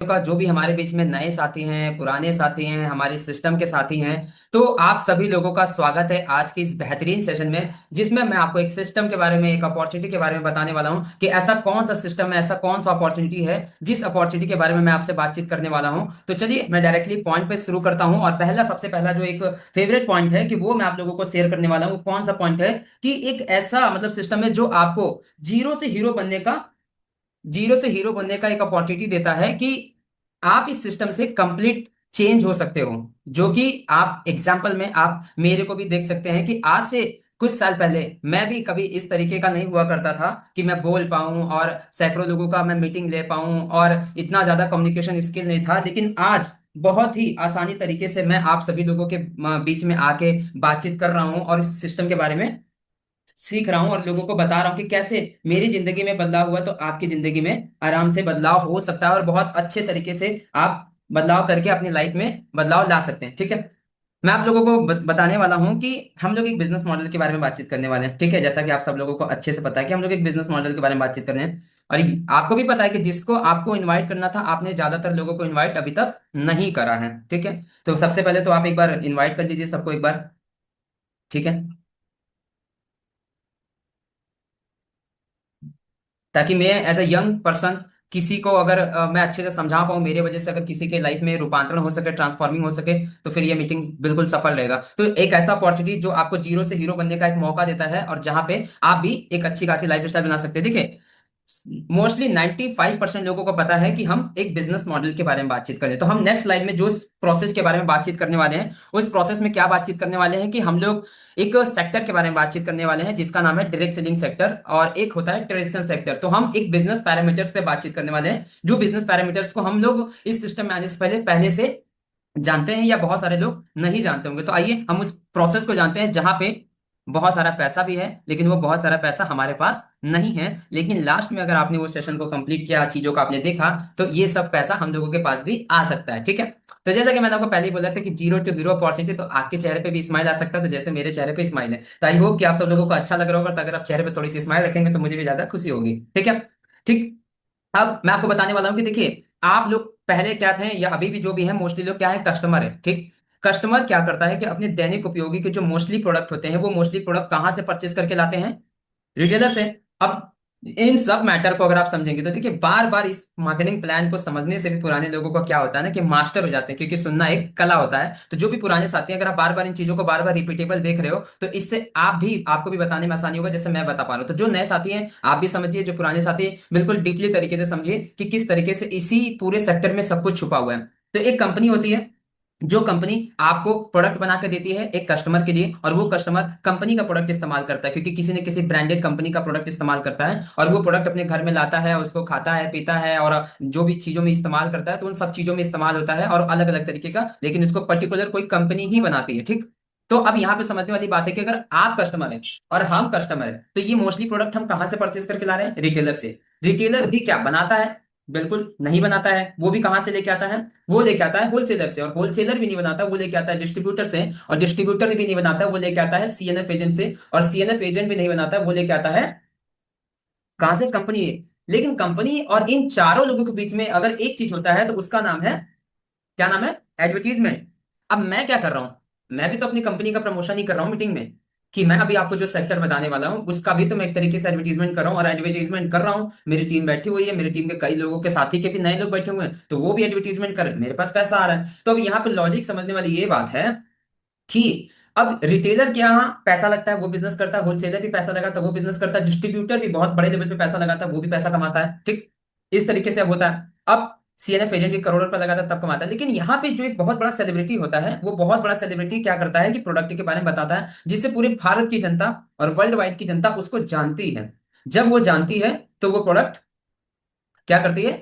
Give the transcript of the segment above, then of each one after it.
का जो भी हमारे बीच में नए साथी हैं, पुराने साथी हैं, हमारे सिस्टम के साथी हैं, तो आप सभी लोगों का स्वागत है आज की इस बेहतरीन सेशन में, जिसमें मैं आपको एक सिस्टम के बारे में, एक अपॉर्चुनिटी के बारे में बताने वाला हूं कि ऐसा कौन सा सिस्टम है, ऐसा कौन सा अपॉर्चुनिटी है जिस अपॉर्चुनिटी के बारे में मैं आपसे बातचीत करने वाला हूं। तो चलिए मैं डायरेक्टली पॉइंट पे शुरू करता हूं, और पहला सबसे पहला जो एक फेवरेट पॉइंट है कि वो मैं आप लोगों को शेयर करने वाला हूं। कौन सा पॉइंट है कि एक ऐसा मतलब सिस्टम है जो आपको जीरो से हीरो बनने का जीरो से हीरो बनने का एक अपॉर्चुनिटी देता है कि आप इस सिस्टम से कंप्लीट चेंज हो सकते हो। जो कि आप एग्जाम्पल में आप मेरे को भी देख सकते हैं कि आज से कुछ साल पहले मैं भी कभी इस तरीके का नहीं हुआ करता था कि मैं बोल पाऊं और सैकड़ों लोगों का मैं मीटिंग ले पाऊं, और इतना ज्यादा कम्युनिकेशन स्किल नहीं था। लेकिन आज बहुत ही आसानी तरीके से मैं आप सभी लोगों के बीच में आके बातचीत कर रहा हूं और इस सिस्टम के बारे में सीख रहा हूं और लोगों को बता रहा हूं कि कैसे मेरी जिंदगी में बदलाव हुआ तो आपकी जिंदगी में आराम से बदलाव हो सकता है, और बहुत अच्छे तरीके से आप बदलाव करके अपनी लाइफ में बदलाव ला सकते हैं। ठीक है, मैं आप लोगों को बताने वाला हूं कि हम लोग एक बिजनेस मॉडल के बारे में बातचीत करने वाले हैं। ठीक है, जैसा कि आप सब लोगों को अच्छे से पता है कि हम लोग एक बिजनेस मॉडल के बारे में बातचीत कर रहे हैं। और आपको भी पता है कि जिसको आपको इनवाइट करना था, आपने ज्यादातर लोगों को इनवाइट अभी तक नहीं करा है। ठीक है, तो सबसे पहले तो आप एक बार इनवाइट कर लीजिए सबको एक बार। ठीक है, ताकि मैं एज अ यंग पर्सन किसी को अगर मैं अच्छे से समझा पाऊँ, मेरे वजह से अगर किसी के लाइफ में रूपांतरण हो सके, ट्रांसफॉर्मिंग हो सके, तो फिर ये मीटिंग बिल्कुल सफल रहेगा। तो एक ऐसा अपॉर्चुनिटी जो आपको जीरो से हीरो बनने का एक मौका देता है, और जहां पे आप भी एक अच्छी खासी लाइफ स्टाइल बना सकते हैं। देखिए, मोस्टली 95% लोगों को पता है कि हम एक बिजनेस मॉडल के बारे में बातचीत करें, तो हम नेक्स्ट स्लाइड में जो प्रोसेस के बारे में बातचीत करने वाले हैं, उस प्रोसेस में क्या बातचीत करने वाले हैं कि हम लोग एक सेक्टर के बारे में बातचीत करने वाले हैं जिसका नाम है डायरेक्ट सेलिंग सेक्टर, और एक होता है ट्रेडिशनल सेक्टर। तो हम एक बिजनेस पैरामीटर्स पे बातचीत करने वाले हैं, जो बिजनेस पैरामीटर्स को हम लोग इस सिस्टम में आने से पहले पहले से जानते हैं, या बहुत सारे लोग नहीं जानते होंगे। तो आइए हम उस प्रोसेस को जानते हैं जहां पे बहुत सारा पैसा भी है, लेकिन वो बहुत सारा पैसा हमारे पास नहीं है, लेकिन लास्ट में अगर आपने वो सेशन को कंप्लीट किया, चीजों को आपने देखा, तो ये सब पैसा हम लोगों के पास भी आ सकता है। ठीक है, तो जैसा कि मैंने आपको पहले ही बोला था कि जीरो टू हीरो अपॉर्चुनिटी, तो आपके चेहरे पे भी स्माइल आ सकता है, तो जैसे मेरे चेहरे पे स्माइल है, तो आई होप कि आप सब लोगों को अच्छा लग रहा होगा। तो अगर आप चेहरे पे थोड़ी सी स्माइल रखेंगे तो मुझे भी ज्यादा खुशी होगी। ठीक है, ठीक। अब मैं आपको बताने वाला हूं कि देखिए, आप लोग पहले क्या थे या अभी भी जो भी है, मोस्टली लोग क्या है, कस्टमर है। ठीक, कस्टमर क्या करता है कि अपने दैनिक उपयोगी के जो मोस्टली प्रोडक्ट होते हैं, वो मोस्टली प्रोडक्ट कहाँ से परचेस करके लाते हैं, रिटेलर से। अब इन सब मैटर को अगर आप समझेंगे तो देखिए, बार बार इस मार्केटिंग प्लान को समझने से भी पुराने लोगों को क्या होता है ना कि मास्टर हो जाते हैं, क्योंकि सुनना एक कला होता है। तो जो भी पुराने साथी हैं, अगर आप बार बार इन चीजों को बार बार रिपीटेबल देख रहे हो, तो इससे आपको भी बताने में आसानी होगा, जैसे मैं बता पा रहा हूँ। तो जो नए साथी हैं आप भी समझिए, जो पुराने साथी हैं, बिल्कुल डीपली तरीके से समझिए कि किस तरीके से इसी पूरे सेक्टर में सब कुछ छुपा हुआ है। तो एक कंपनी होती है, जो कंपनी आपको प्रोडक्ट बना के देती है एक कस्टमर के लिए, और वो कस्टमर कंपनी का प्रोडक्ट इस्तेमाल करता है, क्योंकि किसी न किसी ब्रांडेड कंपनी का प्रोडक्ट इस्तेमाल करता है, और वो प्रोडक्ट अपने घर में लाता है, उसको खाता है, पीता है, और जो भी चीजों में इस्तेमाल करता है, तो उन सब चीजों में इस्तेमाल होता है, और अलग अलग तरीके का, लेकिन उसको पर्टिकुलर कोई कंपनी ही बनाती है। ठीक, तो अब यहाँ पे समझने वाली बात है कि अगर आप कस्टमर हैं और हम कस्टमर हैं, तो ये मोस्टली प्रोडक्ट हम कहाँ से परचेस करके ला रहे हैं, रिटेलर से। रिटेलर भी क्या बनाता है, बिल्कुल नहीं बनाता है। वो भी कहाँ से लेके आता है, वो लेके आता है होलसेलर से, और होलसेलर भी नहीं बनाता, वो लेके आता है डिस्ट्रीब्यूटर से, और डिस्ट्रीब्यूटर भी नहीं बनाता, वो लेके आता है सीएनएफ एजेंट से, और सीएनएफ एजेंट भी नहीं बनाता, वो लेके आता है कहां से, कंपनी। लेकिन कंपनी और इन चारों लोगों के बीच में अगर एक चीज होता है, तो उसका नाम है, क्या नाम है, एडवर्टीजमेंट। अब मैं क्या कर रहा हूं, मैं भी तो अपनी कंपनी का प्रमोशन ही कर रहा हूं मीटिंग में, कि मैं अभी आपको जो सेक्टर बताने वाला हूं उसका भी तो मैं एक तरीके से एडवर्टीजमेंट कर रहा हूं, और एडवर्टीजमेंट कर रहा हूं, मेरी टीम बैठी हुई है, मेरी टीम के कई लोगों के साथी के भी नए लोग बैठे हुए हैं, तो वो भी एडवर्टीजमेंट कर रहे हैं, मेरे पास पैसा आ रहा है। तो अब यहाँ पे लॉजिक समझने वाली ये बात है कि अब रिटेलर के यहाँ पैसा लगता है, वो बिजनेस करता है, होलसेलर भी पैसा लगाता है, वो बिजनेस करता है, डिस्ट्रीब्यूटर भी बहुत बड़े लेवल पे पैसा लगाता है, वो भी पैसा कमाता है। ठीक, इस तरीके से अब होता है। अब सीएनएफ एजेंट भी करोड़ों रुपए लगाता है, तब कमाता है। लेकिन यहाँ पे जो एक बहुत बड़ा सेलिब्रिटी होता है, वो बहुत बड़ा सेलिब्रिटी क्या करता है कि प्रोडक्ट के बारे में बताता है, जिससे पूरे भारत की जनता और वर्ल्ड वाइड की जनता उसको जानती है। जब वो जानती है, तो वो प्रोडक्ट क्या करती है,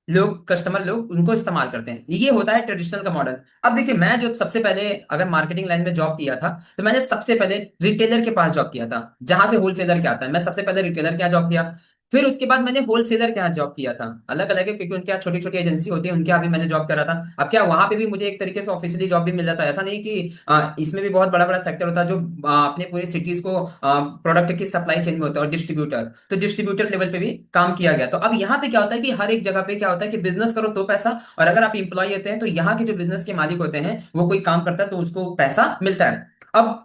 लोग, कस्टमर लोग उनको इस्तेमाल करते हैं। ये होता है ट्रेडिशनल का मॉडल। अब देखिए, मैं जो सबसे पहले अगर मार्केटिंग लाइन में जॉब किया था, तो मैंने सबसे पहले रिटेलर के पास जॉब किया था, जहां से होलसेलर क्या आता है, मैं सबसे पहले रिटेलर के यहाँ जॉब किया। फिर उसके बाद मैंने होलसेलर के यहाँ जॉब किया था, अलग अलग है क्योंकि उनके यहाँ छोटी छोटी एजेंसी होती है, उनके यहाँ भी मैंने जॉब करा था। अब क्या वहां पे भी मुझे एक तरीके से ऑफिशियली जॉब भी मिल जाता है, ऐसा नहीं कि इसमें भी बहुत बड़ा बड़ा सेक्टर होता है जो अपने पूरी सिटीज को प्रोडक्ट की सप्लाई चेन में होता है, और डिस्ट्रीब्यूटर, तो डिस्ट्रीब्यूटर लेवल पे भी काम किया गया। तो अब यहाँ पे क्या होता है कि हर एक जगह पे क्या होता है कि बिजनेस करो तो पैसा, और अगर आप इंप्लॉय होते हैं तो यहाँ के जो बिजनेस के मालिक होते हैं वो कोई काम करता है तो उसको पैसा मिलता है। अब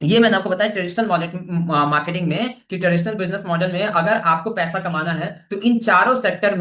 ये मैंने आपको बताया ट्रेडिशनल मार्केटिंग में कि ट्रेडिशनल बिजनेस मॉडल में अगर आपको पैसा कमाना है तो इन चारों सेक्टर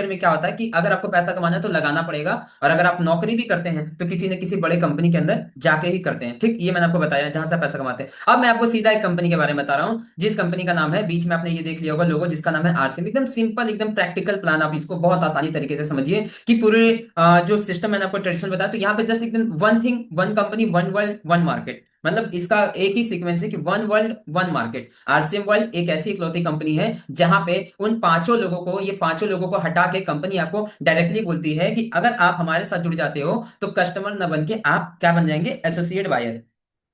में क्या होता है कि अगर आपको पैसा कमाना है तो लगाना पड़ेगा, और अगर आप नौकरी भी करते हैं तो किसी न किसी बड़े कंपनी के अंदर जाके ही करते हैं। ठीक, ये मैंने आपको बताया जहां से आप पैसा कमाते हैं। अब मैं आपको सीधा एक कंपनी के बारे में बता रहा हूँ, जिस कंपनी का नाम है, बीच में आपने ये देख लिया होगा लोगो, जिसका नाम है आरसीएम। एकदम सिंपल, एकदम प्रैक्टिकल प्लान, आप इसको बहुत आसानी तरीके से समझिए कि पूरे जो सिस्टम मैंने आपको ट्रेडिशनल बताया, तो यहाँ पे जस्ट एकदम one thing, one company, one world, one market, मतलब इसका एक ही सीक्वेंस है कि one world one market. RCM world एक ऐसी इकलौती कंपनी है जहां पे उन पांचों लोगों को हटा के कंपनी आपको डायरेक्टली बोलती है कि अगर आप हमारे साथ जुड़ जाते हो तो कस्टमर न बन के आप क्या बन जाएंगे, एसोसिएट बायर।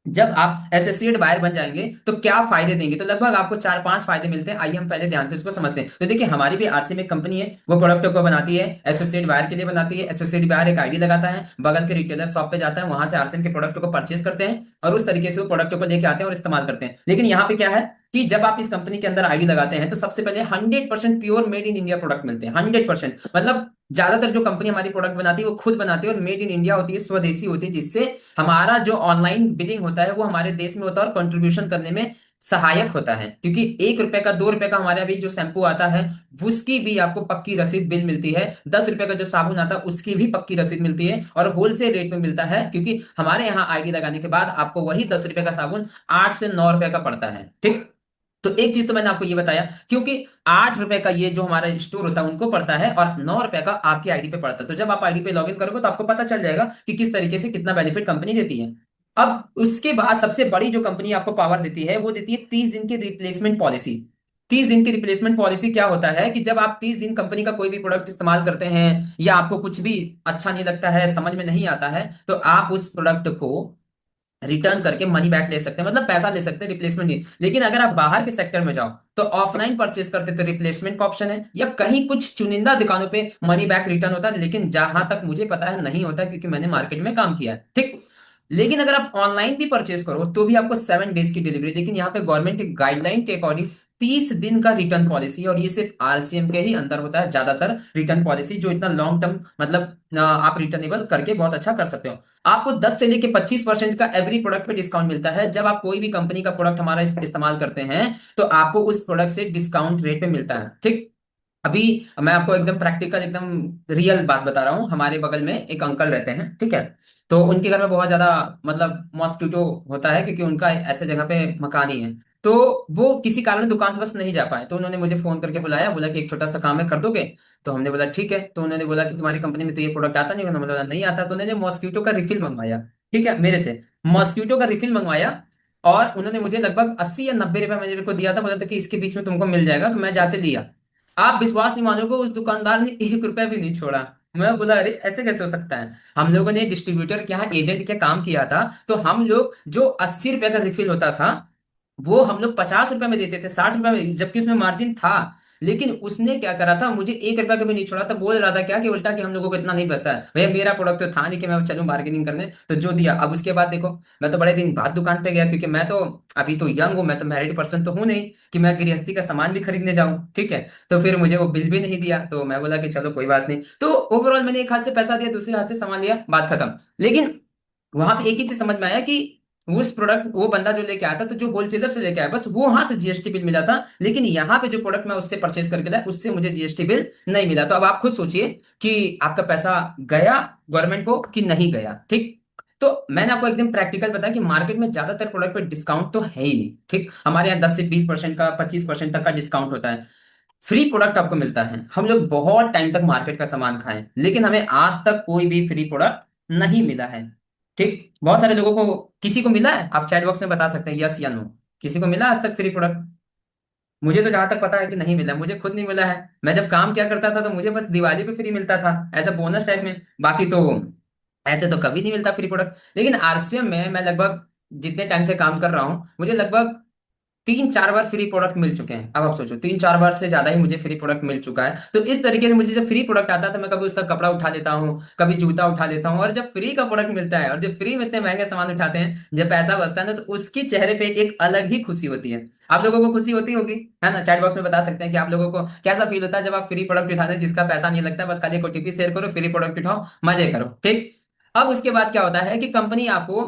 जब आप एसोसिएट बायर बन जाएंगे तो क्या फायदे देंगे, तो लगभग आपको 4-5 फायदे मिलते हैं। आइए हम पहले ध्यान से उसको समझते हैं। तो देखिए, हमारी भी आरसी में एक कंपनी है, वो प्रोडक्ट को बनाती है, एसोसिएट बायर के लिए बनाती है। एसोसिएट बायर एक आईडी लगाता है, बगल के रिटेलर शॉप पे जाता है, वहां से आरसीएम के प्रोडक्ट को परचेज करते हैं और उस तरीके से वो प्रोडक्ट को लेके आते हैं और इस्तेमाल करते हैं। लेकिन यहाँ पे क्या है कि जब आप इस कंपनी के अंदर आईडी लगाते हैं तो सबसे पहले 100% pure made in India product मिलते हैं। 100% मतलब ज्यादातर जो कंपनी हमारी प्रोडक्ट बनाती है वो खुद बनाती है और मेड इन इंडिया होती है, स्वदेशी होती है, जिससे हमारा जो ऑनलाइन बिलिंग होता है वो हमारे देश में होता है और कंट्रीब्यूशन करने में सहायक होता है। क्योंकि 1 रुपए का, 2 रुपए का हमारे अभी जो शैम्पू आता है उसकी भी आपको पक्की रसीद बिल मिलती है। 10 रुपए का जो साबुन आता है उसकी भी पक्की रसीद मिलती है, और होलसेल रेट में मिलता है, क्योंकि हमारे यहाँ आईडी लगाने के बाद आपको वही 10 रुपए का साबुन 8 से 9 रुपए का पड़ता है। ठीक, तो एक चीज तो मैंने आपको ये बताया, क्योंकि 8 रुपए का ये जो हमारा स्टोर होता है उनको पड़ता है और 9 रुपए का आपकी आईडी पे पड़ता है। तो जब आप आईडी पे लॉग इन करोगे तो आपको पता चल जाएगा कि किस तरीके से कितना बेनिफिट कंपनी देती है। अब उसके बाद सबसे बड़ी जो कंपनी आपको पावर देती है वो देती है 30 दिन की रिप्लेसमेंट पॉलिसी। 30 दिन की रिप्लेसमेंट पॉलिसी क्या होता है कि जब आप 30 दिन कंपनी का कोई भी प्रोडक्ट इस्तेमाल करते हैं या आपको कुछ भी अच्छा नहीं लगता है, समझ में नहीं आता है, तो आप उस प्रोडक्ट को रिटर्न करके मनी बैक ले सकते हैं, मतलब पैसा ले सकते हैं, रिप्लेसमेंट नहीं। लेकिन अगर आप बाहर के सेक्टर में जाओ तो ऑफलाइन परचेस करते तो रिप्लेसमेंट का ऑप्शन है, या कहीं कुछ चुनिंदा दुकानों पे मनी बैक रिटर्न होता है, लेकिन जहां तक मुझे पता है नहीं होता, क्योंकि मैंने मार्केट में काम किया है। ठीक, लेकिन अगर आप ऑनलाइन भी परचेस करो तो भी आपको 7 डेज की डिलीवरी। लेकिन यहाँ पे गवर्नमेंट के गाइडलाइन के अकॉर्डिंग 30 दिन का रिटर्न पॉलिसी है, और ये सिर्फ आरसीएम के ही अंदर होता है ज्यादातर रिटर्न पॉलिसी, जो इतना लॉन्ग टर्म, मतलब आप रिटर्नेबल करके बहुत अच्छा कर सकते हो। आपको 10 से लेके 25% का एवरी प्रोडक्ट पे डिस्काउंट मिलता है। जब आप कोई भी कंपनी का प्रोडक्ट हमारा इस्तेमाल करते हैं तो आपको उस प्रोडक्ट से डिस्काउंट रेट पे मिलता है। ठीक, अभी मैं आपको एकदम प्रैक्टिकल, एकदम रियल बात बता रहा हूँ। हमारे बगल में एक अंकल रहते हैं, ठीक है, तो उनके घर में बहुत ज्यादा, मतलब मॉस्किटो होता है, क्योंकि उनका ऐसे जगह पे मकान ही है। तो वो किसी कारण दुकान बस नहीं जा पाए, तो उन्होंने मुझे फोन करके बुलाया, बोला कि एक छोटा सा काम है, कर दोगे? तो हमने बोला ठीक है। तो उन्होंने बोला कि तुम्हारी कंपनी में तो ये प्रोडक्ट आता नहीं है। उन्होंने बोला नहीं आता। तो उन्होंने मॉस्किटो का रिफिल मंगवाया, ठीक है, मेरे से मॉस्किटो का रिफिल मंगवाया, और उन्होंने मुझे लगभग 80 या 90 रुपए मेरे को दिया था। बोला था कि इसके बीच में तुमको मिल जाएगा, तो मैं जाके लिया। आप विश्वास नहीं मानोगे, उस दुकानदार ने 1 रुपया भी नहीं छोड़ा। मैं बोला अरे ऐसे कैसे हो सकता है। हम लोगों ने डिस्ट्रीब्यूटर के यहाँ एजेंट के काम किया था, तो हम लोग जो 80 रुपए का रिफिल होता था वो हम लोग 50 रुपए में देते थे, 60 रुपए में, जबकि उसमें मार्जिन था। लेकिन उसने क्या करा था, मुझे 1 रुपया का भी नहीं छोड़ा था। बोल रहा था क्या कि उल्टा कि हम लोगों को इतना नहीं बचता है। भैया मेरा प्रोडक्ट तो था नहीं कि मैं चलूं बार्गेनिंग करने, तो जो दिया। अब उसके बाद देखो, मैं तो बड़े दिन बाद दुकान पे गया, क्योंकि मैं तो अभी तो यंग हूँ, मैं तो मैरिड पर्सन तो हूँ नहीं कि मैं गृहस्थी का सामान भी खरीदने जाऊं, ठीक है। तो फिर मुझे वो बिल भी नहीं दिया, तो मैं बोला कि चलो कोई बात नहीं। तो ओवरऑल मैंने एक हाथ से पैसा दिया, दूसरे हाथ से सामान लिया, बात खत्म। लेकिन वहां पे एक ही चीज समझ में आया कि उस प्रोडक्ट वो बंदा जो लेके आया था, तो जो होलसेलर से लेके आया बस वो वहां से जीएसटी बिल मिला था। लेकिन यहाँ पे जो प्रोडक्ट मैं उससे परचेज करके लाया उससे मुझे जीएसटी बिल नहीं मिला। तो अब आप खुद सोचिए कि आपका पैसा गया गवर्नमेंट को कि नहीं गया। ठीक, तो मैंने आपको एकदम प्रैक्टिकल बताया कि मार्केट में ज्यादातर प्रोडक्ट पे डिस्काउंट तो है ही नहीं। ठीक, हमारे यहाँ 10 से 20% का, 25% तक का डिस्काउंट होता है। फ्री प्रोडक्ट आपको मिलता है। हम लोग बहुत टाइम तक मार्केट का सामान खाएं, लेकिन हमें आज तक कोई भी फ्री प्रोडक्ट नहीं मिला है। ठीक, बहुत सारे लोगों को, किसी को मिला है? आप चैट बॉक्स में बता सकते हैं यस या नो। किसी को मिला आज तक फ्री प्रोडक्ट? मुझे तो जहां तक पता है कि नहीं मिला, मुझे खुद नहीं मिला है। मैं जब काम किया करता था तो मुझे बस दिवाली पे फ्री मिलता था, एज अ बोनस टाइप में। बाकी तो ऐसे तो कभी नहीं मिलता फ्री प्रोडक्ट। लेकिन आरसीएम में मैं लगभग जितने टाइम से काम कर रहा हूँ, मुझे लगभग तीन चार बार फ्री प्रोडक्ट मिल चुके हैं। अब आप सोचो, तीन चार बार से ज्यादा ही मुझे फ्री प्रोडक्ट मिल चुका है। तो इस तरीके से मुझे जब फ्री प्रोडक्ट आता है तो मैं कभी उसका कपड़ा उठा लेता हूँ, कभी जूता उठा लेता हूँ। और जब फ्री का प्रोडक्ट मिलता है और जब फ्री में इतने महंगे सामान उठाते हैं, जब पैसा बचता है ना, तो उसकी चेहरे पे एक अलग ही खुशी होती है। आप लोगों को खुशी होती होगी, है ना? चैट बॉक्स में बता सकते हैं कि आप लोगों को कैसा फील होता है जब आप फ्री प्रोडक्ट उठाते हैं जिसका पैसा नहीं लगता, बस खाली एक ओटीपी शेयर करो, फ्री प्रोडक्ट उठाओ, मजे करो, ठीक। अब उसके बाद क्या होता है कि कंपनी आपको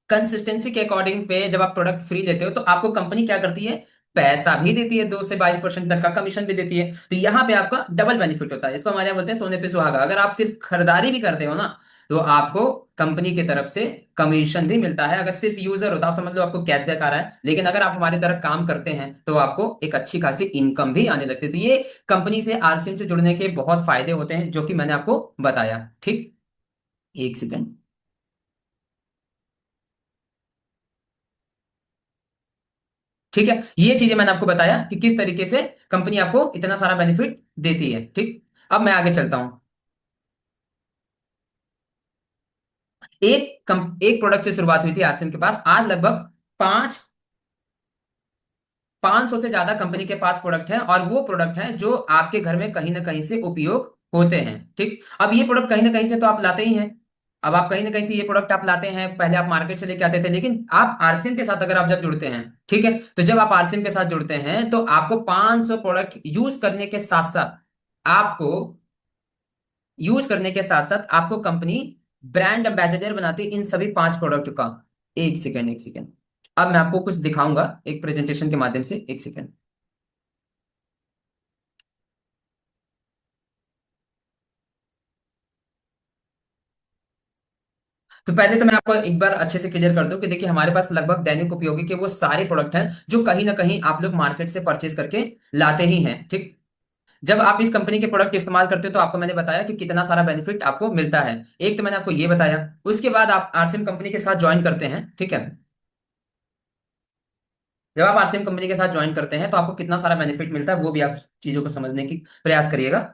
कंसिस्टेंसी के अकॉर्डिंग पे, जब आप प्रोडक्ट फ्री लेते हो तो आपको कंपनी क्या करती है, पैसा भी देती है, 2 से 22% तक का कमीशन भी देती है। तो यहाँ पे आपका डबल बेनिफिट होता है। इसको हमारे यहाँ बोलते हैं सोने पे सुहागा। अगर आप सिर्फ खरीदारी भी करते हो ना, तो आपको कंपनी की तरफ से कमीशन भी मिलता है। अगर सिर्फ यूजर हो तो आप समझ लो आपको कैशबैक आ रहा है, लेकिन अगर आप हमारी तरह काम करते हैं तो आपको एक अच्छी खासी इनकम भी आने लगती है। तो ये कंपनी से, आरसीएम से जुड़ने के बहुत फायदे होते हैं, जो कि मैंने आपको बताया, ठीक। एक सेकंड। ठीक है, ये चीजें मैंने आपको बताया कि किस तरीके से कंपनी आपको इतना सारा बेनिफिट देती है, ठीक। अब मैं आगे चलता हूं। एक प्रोडक्ट से शुरुआत हुई थी आरसीएम के पास, आज लगभग पांच 500 से ज्यादा कंपनी के पास प्रोडक्ट है, और वो प्रोडक्ट है जो आपके घर में कहीं ना कहीं से उपयोग होते हैं, ठीक। अब ये प्रोडक्ट कहीं ना कहीं से तो आप लाते ही हैं। अब आप कहीं ना कहीं से ये प्रोडक्ट आप लाते हैं, पहले आप मार्केट से लेके आते थे, लेकिन आप आरसीएम के साथ अगर आप जब जुड़ते हैं, ठीक है, तो जब आप आरसीएम के साथ जुड़ते हैं तो आपको 500 प्रोडक्ट यूज करने के साथ साथ आपको कंपनी ब्रांड एम्बेसडर बनाती है इन सभी 5 प्रोडक्ट का। एक सेकेंड, एक सेकेंड। अब मैं आपको कुछ दिखाऊंगा एक प्रेजेंटेशन के माध्यम से, एक सेकेंड। तो पहले तो मैं आपको एक बार अच्छे से क्लियर कर दूं कि देखिए, हमारे पास लगभग दैनिक उपयोगी के वो सारे प्रोडक्ट हैं जो कहीं ना कहीं आप लोग मार्केट से परचेज करके लाते ही हैं, ठीक। जब आप इस कंपनी के प्रोडक्ट इस्तेमाल करते हो तो आपको मैंने बताया कि कितना सारा बेनिफिट आपको मिलता है। एक तो मैंने आपको ये बताया। उसके बाद आप आरसीएम कंपनी के साथ ज्वाइन करते हैं, ठीक है। जब आप आरसीएम कंपनी के साथ ज्वाइन करते हैं तो आपको कितना सारा बेनिफिट मिलता है वो भी आप चीजों को समझने की प्रयास करिएगा।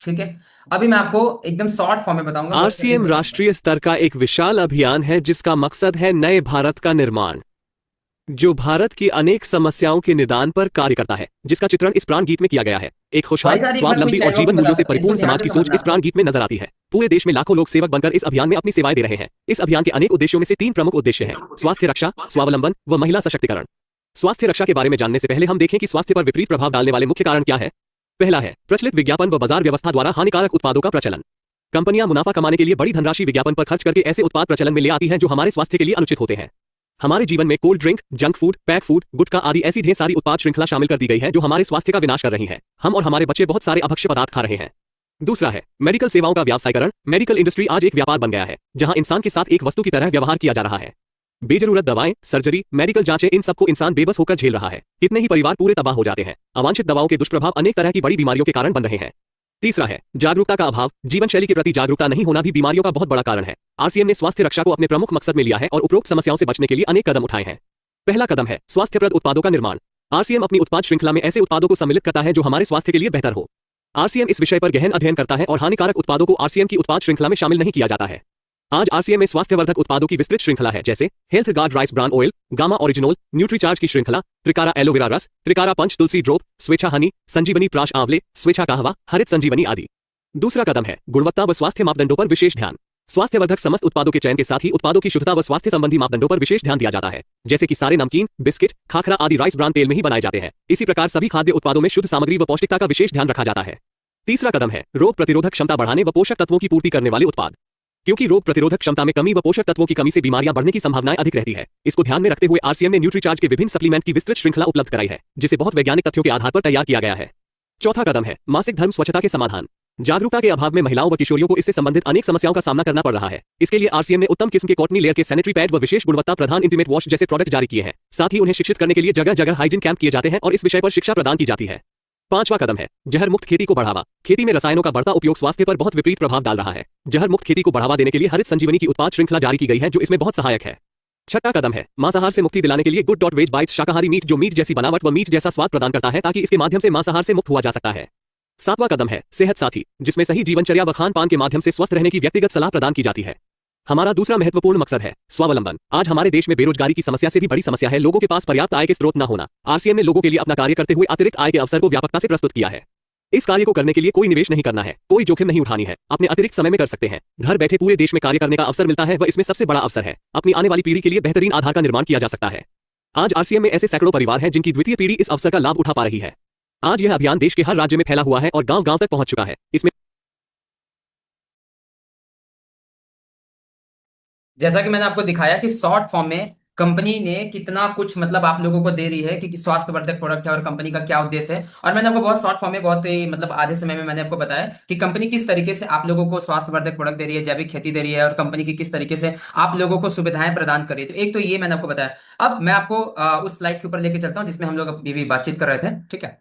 ठीक है, अभी मैं आपको एकदम शॉर्ट फॉर्म में बताऊंगा, बहुत जल्दी आरसीएम बताऊंगा। राष्ट्रीय स्तर का एक विशाल अभियान है जिसका मकसद है नए भारत का निर्माण, जो भारत की अनेक समस्याओं के निदान पर कार्य करता है, जिसका चित्रण इस प्राण गीत में किया गया है। एक भाई खुशहाल, साहब एक बार कोई स्वावलंबी और चैट बॉक्स जीवन में बता मूल्यों से सकते हैं, इसको परिपूर्ण ध्यान समाज से की सोच समझना इस प्राण आपको। गीत में नजर आती है। पूरे देश में लाखों लोग सेवक बनकर इस अभियान में अपनी सेवाएं दे रहे हैं। इस अभियान के अनेक उद्देश्यों में से 3 प्रमुख उद्देश्य हैं: स्वास्थ्य रक्षा, स्वावलंबन व महिला सशक्तिकरण। स्वास्थ्य रक्षा के बारे में जानने से पहले हम देखें कि स्वास्थ्य पर विपरीत प्रभाव डालने वाले मुख्य कारण क्या है। पहला है प्रचलित विज्ञापन व बाजार व्यवस्था द्वारा हानिकारक उत्पादों का प्रचलन। कंपनियां मुनाफा कमाने के लिए बड़ी धनराशि विज्ञापन पर खर्च करके ऐसे उत्पाद प्रचलन में ले आती हैं जो हमारे स्वास्थ्य के लिए अनुचित होते हैं। हमारे जीवन में cold drink, junk food, pack food, gutkha आदि ऐसी ढेर सारी उत्पाद श्रृंखला शामिल कर दी गई है जो हमारे स्वास्थ्य का विनाश कर रही है। हम और हमारे बच्चे बहुत सारे अभक्ष्य पदार्थ खा रहे हैं। दूसरा है मेडिकल सेवाओं का व्यावसायीकरण। मेडिकल इंडस्ट्री आज एक व्यापार बन गया है जहां इंसान के साथ एक वस्तु की तरह व्यवहार किया जा रहा है। बेजरूरत दवाएं, सर्जरी, मेडिकल जांचें, इन सबको इंसान बेबस होकर झेल रहा है। कितने ही परिवार पूरे तबाह हो जाते हैं। अवांछित दवाओं के दुष्प्रभाव अनेक तरह की बड़ी बीमारियों के कारण बन रहे हैं। तीसरा है जागरूकता का अभाव। जीवन शैली के प्रति जागरूकता नहीं होना भी बीमारियों का बहुत बड़ा कारण है। आरसीएम ने स्वास्थ्य रक्षा को अपने प्रमुख मकसद में लिया है और उपरोक्त समस्याओं से बचने के लिए अनेक कदम उठाए हैं। पहला कदम है स्वास्थ्यप्रद उत्पादों का निर्माण। आरसीएम अपनी उत्पाद श्रृंखला में ऐसे उत्पादों को सम्मिलित करता है जो हमारे स्वास्थ्य के लिए बेहतर हो। आरसीएम इस विषय पर गहन अध्ययन करता है और हानिकारक उत्पादों को आरसीएम की उत्पाद श्रृंखला में शामिल नहीं किया जाता है। आज आरसीएम में स्वास्थ्यवर्धक उत्पादों की विस्तृत श्रृंखला है, जैसे health guard rice bran oil, gamma original, Nutricharge की श्रृंखला, त्रिकारा एलोवेरा रस, त्रिकारा पंच तुलसी ड्रॉप, स्वेच्छा हनी, संजीवनी प्राश आंवले, स्वेच्छा कहवा, हरित संजीवनी आदि। दूसरा कदम है गुणवत्ता व स्वास्थ्य मापदंडों पर विशेष ध्यान। स्वास्थ्यवर्धक समस्त उत्पादों के चयन के साथ ही उत्पादों की शुद्धता व स्वास्थ्य संबंधी मापदंडों पर विशेष ध्यान दिया जाता है, जैसे कि सारे नमकीन, बिस्किट, खाखरा आदि राइस ब्रान तेल में ही बनाए जाते हैं। इसी प्रकार सभी खाद्य उत्पादों में शुद्ध सामग्री व पौष्टिकता का विशेष ध्यान रखा जाता है। तीसरा कदम है रोग प्रतिरोधक क्षमता बढ़ाने व पोषक तत्वों की पूर्ति करने वाले उत्पाद। क्योंकि रोग प्रतिरोधक क्षमता में कमी व पोषक तत्वों की कमी से बीमारियां बढ़ने की संभावनाएं अधिक रहती है, इसको ध्यान में रखते हुए आरसीएम ने न्यूट्रीचार्ज के विभिन्न सप्लीमेंट की विस्तृत श्रृंखला उपलब्ध कराई है, जिसे बहुत वैज्ञानिक तथ्यों के आधार पर तैयार किया गया है। चौथा कदम है मासिक धर्म स्वच्छता के समाधान। जागरूकता के अभाव में महिलाओं व किशोरियों को इससे संबंधित अनेक समस्याओं का सामना करना पड़ रहा है। इसके लिए आरसीएम ने उत्तम किस्म के कॉटनी लेयर के सैनिटरी पैड व विशेष गुणवत्ता प्रधान इंटीमेट वॉश जैसे प्रोडक्ट जारी किए हैं। साथ ही उन्हें शिक्षित करने के लिए जगह जगह हाइजीन कैंप किए जाते हैं और इस विषय पर शिक्षा प्रदान की जाती है। पांचवा कदम है जहर मुक्त खेती को बढ़ावा। खेती में रसायनों का बढ़ता उपयोग स्वास्थ्य पर बहुत विपरीत प्रभाव डाल रहा है। जहर मुक्त खेती को बढ़ावा देने के लिए हरित संजीवनी की उत्पाद श्रृंखला जारी की गई है जो इसमें बहुत सहायक है। छठा कदम है मांसाहार से मुक्ति दिलाने के लिए गुड डॉट वेज बाइट्स शाकाहारी मीट जो मीट जैसी बनावट व मीट जैसा स्वाद प्रदान करता है ताकि इसके माध्यम से मांसाहार से मुक्त हुआ जा सकता है। सातवां कदम है सेहत साथी जिसमें सही जीवनचर्या व खान पान के माध्यम से स्वस्थ रहने की व्यक्तिगत सलाह प्रदान की जाती है। हमारा दूसरा महत्वपूर्ण मकसद है स्वावलंबन। आज हमारे देश में बेरोजगारी की समस्या से भी बड़ी समस्या है लोगों के पास पर्याप्त आय के स्रोत न होना। आरसीएम ने लोगों के लिए अपना कार्य करते हुए अतिरिक्त आय के अवसर को व्यापकता से प्रस्तुत किया है। इस कार्य को करने के लिए कोई निवेश नहीं करना है, कोई जोखिम नहीं उठानी है, अपने अतिरिक्त समय में कर सकते हैं। घर बैठे पूरे देश में कार्य करने का अवसर मिलता है व इसमें सबसे बड़ा अवसर है अपनी आने वाली पीढ़ी के लिए बेहतरीन आधार का निर्माण किया जा सकता है। आज आरसीएम में ऐसे सैकड़ों परिवार हैं जिनकी द्वितीय पीढ़ी इस अवसर का लाभ उठा पा रही है। आज यह अभियान देश के हर राज्य में फैला हुआ है और गांव गांव तक पहुंच चुका है। इसमें जैसा कि मैंने आपको दिखाया कि शॉर्ट फॉर्म में कंपनी ने कितना कुछ मतलब आप लोगों को दे रही है कि स्वास्थ्यवर्धक प्रोडक्ट है और कंपनी का क्या उद्देश्य है। और मैंने आपको बहुत शॉर्ट फॉर्म में बहुत ही मतलब आधे समय में मैंने आपको बताया कि कंपनी किस तरीके से आप लोगों को स्वास्थ्यवर्धक प्रोडक्ट दे रही है, जैविक खेती दे रही है और कंपनी की किस तरीके से आप लोगों को सुविधाएं प्रदान कर रही है। तो एक तो ये मैंने आपको बताया। अब मैं आपको उस स्लाइड के ऊपर लेके चलता हूँ जिसमें हम लोग अभी भी बातचीत कर रहे थे। ठीक है,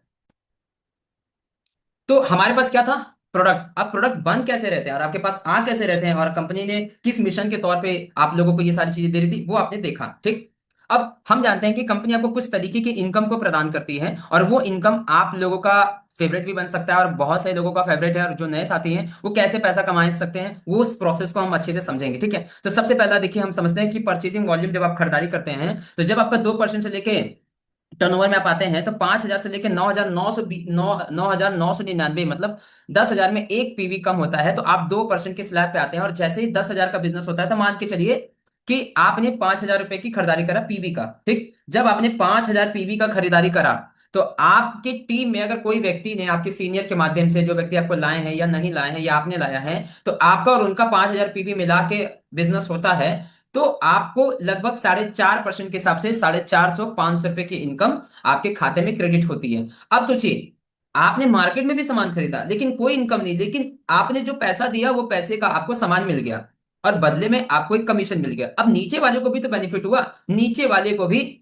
तो हमारे पास क्या था, प्रोडक्ट। अब प्रोडक्ट बन कैसे रहते हैं और आपके पास आ कैसे रहते हैं और कंपनी ने किस मिशन के तौर पे आप लोगों को ये सारी चीजें दे रही थी वो आपने देखा। ठीक, अब हम जानते हैं कि कंपनी आपको कुछ तरीके की इनकम को प्रदान करती है और वो इनकम आप लोगों का फेवरेट भी बन सकता है और बहुत सारे लोगों का फेवरेट है। और जो नए साथी हैं वो कैसे पैसा कमा सकते हैं वो उस प्रोसेस को हम अच्छे से समझेंगे। ठीक है, तो सबसे पहला देखिए, हम समझते हैं कि परचेसिंग वॉल्यूम जब आप खरीदारी करते हैं तो जब आपका 2% से लेके टर्नओवर में आप आते हैं तो 5,000 से लेकर 9,999 मतलब 10,000 में एक पीवी कम होता है तो आप 2% के स्लैब पे आते हैं। और जैसे ही 10,000 का बिजनेस होता है तो मान के चलिए कि आपने 5,000 रुपए की खरीदारी करा पीवी का। ठीक, जब आपने 5,000 पीवी का खरीदारी करा तो आपकी टीम में अगर कोई व्यक्ति ने आपके सीनियर के माध्यम से, जो व्यक्ति आपको लाए हैं या नहीं लाए हैं या आपने लाया है, तो आपका और उनका 5,000 पीवी मिला के बिजनेस होता है तो आपको लगभग 4.5% के हिसाब से 450-500 रुपए की इनकम आपके खाते में क्रेडिट होती है। अब सोचिए, आपने मार्केट में भी सामान खरीदा लेकिन कोई इनकम नहीं, लेकिन आपने जो पैसा दिया वो पैसे का आपको सामान मिल गया और बदले में आपको एक कमीशन मिल गया। अब नीचे वाले को भी तो बेनिफिट हुआ, नीचे वाले को भी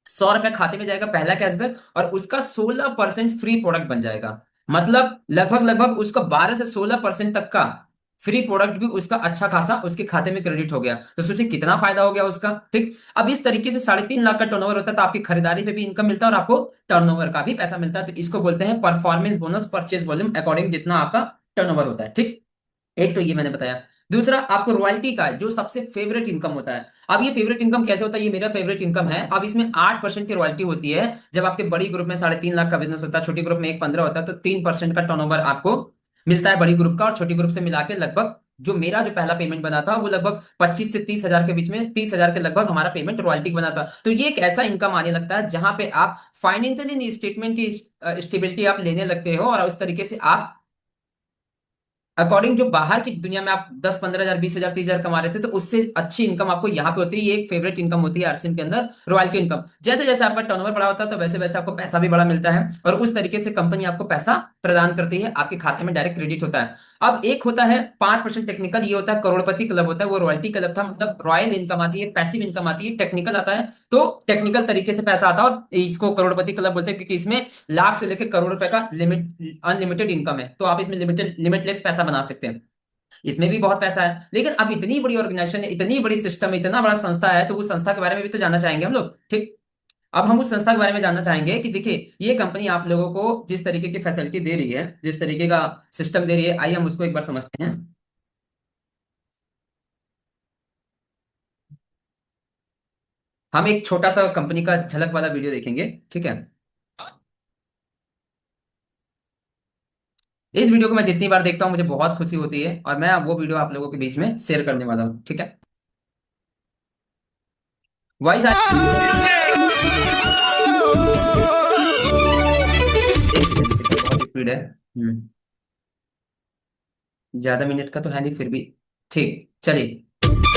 100 रुपए खाते में जाएगा पहला कैशबैक और उसका 16% फ्री प्रोडक्ट बन जाएगा। मतलब लगभग लगभग उसका 12 से 16% तक का फ्री प्रोडक्ट भी उसका अच्छा खासा उसके खाते में क्रेडिट हो गया। तो सोचिए कितना फायदा हो गया उसका। ठीक, अब इस तरीके से 3.5 लाख का टर्नओवर होता है तो आपकी खरीदारी पे भी इनकम मिलता है और आपको टर्नओवर का भी पैसा मिलता है। तो इसको बोलते हैं performance bonus purchase volume according जितना आपका टर्नओवर होता है। ठीक, एक तो ये मैंने बताया। दूसरा आपको रॉयल्टी का जो सबसे फेवरेट इनकम होता है। अब ये फेवरेट इनकम कैसे होता है, ये मेरा फेवरेट इनकम है। अब इसमें 8% की रॉयल्टी होती है। जब आपके बड़ी ग्रुप में 3.5 लाख का बिजनेस होता है, छोटी ग्रुप में 1.15 होता है, तो 3% का टर्नओवर आपको मिलता है बड़ी ग्रुप का। और छोटी ग्रुप से मिला के लगभग जो मेरा जो पहला पेमेंट बना था वो लगभग 25 से 30,000 के बीच में, 30,000 के लगभग हमारा पेमेंट रॉयल्टी बना था। तो ये एक ऐसा इनकम आने लगता है जहां पे आप फाइनेंशियली स्टेटमेंट की स्टेबिलिटी आप लेने लगते हो और उस तरीके से आप अकॉर्डिंग जो बाहर की दुनिया में आप 10-15,000, 20,000, 30,000 कमा रहे थे तो उससे अच्छी इनकम आपको यहाँ पे होती है। ये एक फेवरेट इनकम होती है आरसीएम के अंदर, रॉयल्टी इनकम। जैसे जैसे आपका टर्नओवर बड़ा होता है तो वैसे वैसे आपको पैसा भी बड़ा मिलता है और उस तरीके से कंपनी आपको पैसा प्रदान करती है, आपके खाते में डायरेक्ट क्रेडिट होता है। अब एक होता है 5% टेक्निकल, ये होता है करोड़पति क्लब होता है, वो रॉयल्टी क्लब था। मतलब रॉयल इनकम आती है, पैसिव इनकम आती है, टेक्निकल आता है तो टेक्निकल तरीके से पैसा आता है और इसको करोड़पति क्लब बोलते हैं क्योंकि इसमें लाख से लेकर करोड़ रुपए का लिमिट अनलिमिटेड इनकम है। तो आप इसमें लिमिटलेस पैसा बना सकते हैं, इसमें भी बहुत पैसा है। लेकिन अब इतनी बड़ी ऑर्गेनाइजेशन है, इतनी बड़ी सिस्टम है, इतना बड़ा संस्था है, तो उस संस्था के बारे में भी तो जानना चाहेंगे हम लोग। ठीक, अब हम उस संस्था के बारे में जानना चाहेंगे कि देखिए ये कंपनी आप लोगों को जिस तरीके की फैसिलिटी दे रही है, जिस तरीके का सिस्टम दे रही है, आइए हम उसको एक बार समझते हैं। हम एक छोटा सा कंपनी का झलक वाला वीडियो देखेंगे। ठीक है, इस वीडियो को मैं जितनी बार देखता हूं मुझे बहुत खुशी होती है और मैं वो वीडियो आप लोगों के बीच में शेयर करने वाला हूं। ठीक है, वॉइस बहुत स्पीड है। ज्यादा मिनट का तो है नहीं फिर भी ठीक, चलिए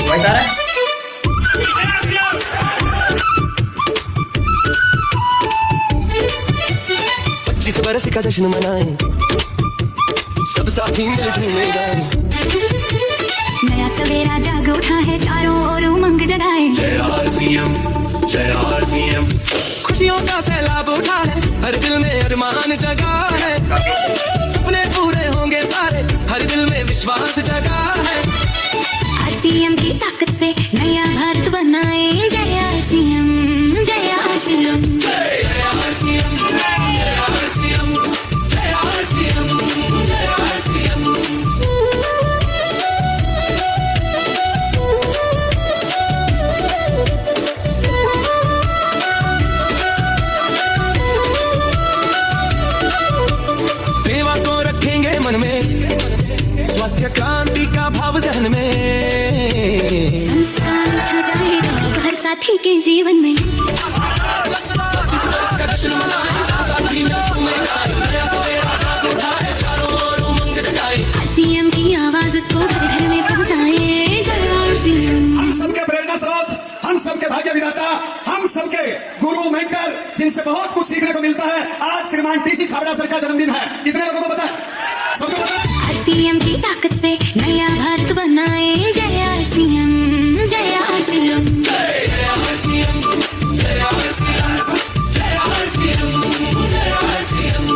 वॉइस आ रहा है। 25 बरस का जश्न मनाएं, सब साथी मिलजुल जाएं। नया सवेरा जाग उठा है, चारों ओर उमंग जगाए। जय आरसीएम, जय आरसीएम। खुशियों का सैलाब उठा है, हर दिल में अरमान जगा है। सपने पूरे होंगे सारे, हर दिल में विश्वास जगा है। आरसीएम की ताकत से नया भारत बनाए। स्वास्थ्य क्रांति का भाव जहन में, संस्कार छा जाएगा हर साथी के जीवन में। 25 वर्ष का जश्न मनाएं, साथी मिल झूमे गाएं, नया सवेरा जाग उठा है, चारों ओर उमंग जगाए। सीएम की आवाज को घर घर में पहुंचाए, जय आरसीएम। हम सबके प्रेरणा स्रोत, हम सबके भाग्य विधाता, हम सबके गुरु मेंटर, जिनसे बहुत कुछ सीखने को मिलता है। आज श्रीमान टीसी छाबड़ा सर का जन्मदिन है। कितने लोगों को पता है? सबको पता है? आरसीएम की ताकत से नया भारत बनाए, जय आरसीएम, जय आरसीएम। जय आरसीएम, जय आरसीएम, जय आरसीएम, जय आरसीएम।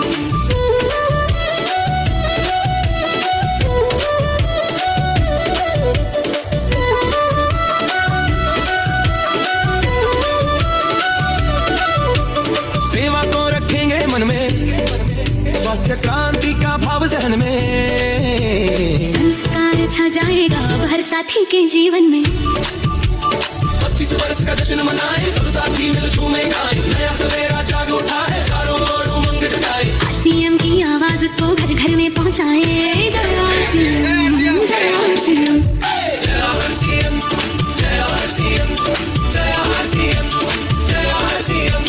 सेवा को रखेंगे मन में, स्वास्थ्य क्रांति का भाव जहन में, संस्कार छा जाएगा हर साथी के जीवन में। 25 वर्ष का जश्न मनाएं, सब साथी मिल झूमे गाएं, नया सवेरा जाग उठा है, चारों ओर उमंग जगाए। आरसीएम की आवाज को घर घर में पहुंचाए, जय आरसीएम, जय आरसीएम। जय आरसीएम, जय आरसीएम, जय आरसीएम, जय आरसीएम।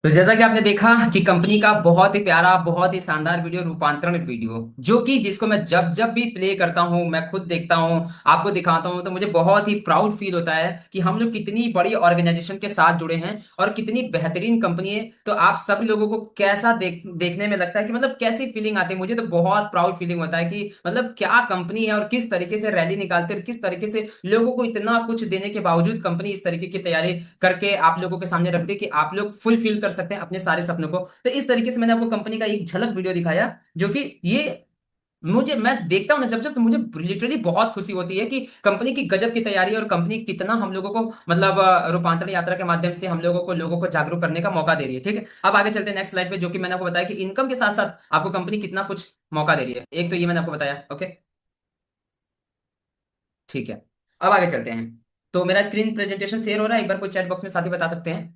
तो जैसा कि आपने देखा कि कंपनी का बहुत ही प्यारा, बहुत ही शानदार वीडियो, रूपांतरण वीडियो, जो कि जिसको मैं जब जब भी प्ले करता हूं, मैं खुद देखता हूं, आपको दिखाता हूं, तो मुझे बहुत ही प्राउड फील होता है कि हम लोग कितनी बड़ी ऑर्गेनाइजेशन के साथ जुड़े हैं और कितनी बेहतरीन कंपनी है। तो आप सभी लोगों को कैसा देखने में लगता है कि मतलब कैसी फीलिंग आती है? मुझे तो बहुत प्राउड फीलिंग होता है कि मतलब क्या कंपनी है और किस तरीके से रैली निकालते और किस तरीके से लोगों को इतना कुछ देने के बावजूद कंपनी इस तरीके की तैयारी करके आप लोगों के सामने रखती है कि आप लोग फुलफिल कर सकते हैं अपने सारे सपनों को। तो इस तरीके से मैंने आपको कंपनी का एक झलक वीडियो दिखाया, जो कि ये मैं देखता हूं ना जब जब, तो मुझे लिटरली बहुत खुशी होती है कि कंपनी की गजब की तैयारी और कंपनी कितना हम लोगों को मतलब रूपांतरण यात्रा के माध्यम से हम लोगों को जागरूक करने का मौका दे रही है। ठीक है, अब आगे चलते हैं नेक्स्ट स्लाइड पे, जो कि मैंने आपको बताया कि इनकम के साथ साथ आपको कंपनी कितना कुछ मौका दे रही है। एक तो ये मैंने आपको बताया। ओके, ठीक है, अब आगे चलते हैं। तो मेरा स्क्रीन प्रेजेंटेशन शेयर हो रहा है, एक बार कोई चैट बॉक्स में साथी बता सकते हैं?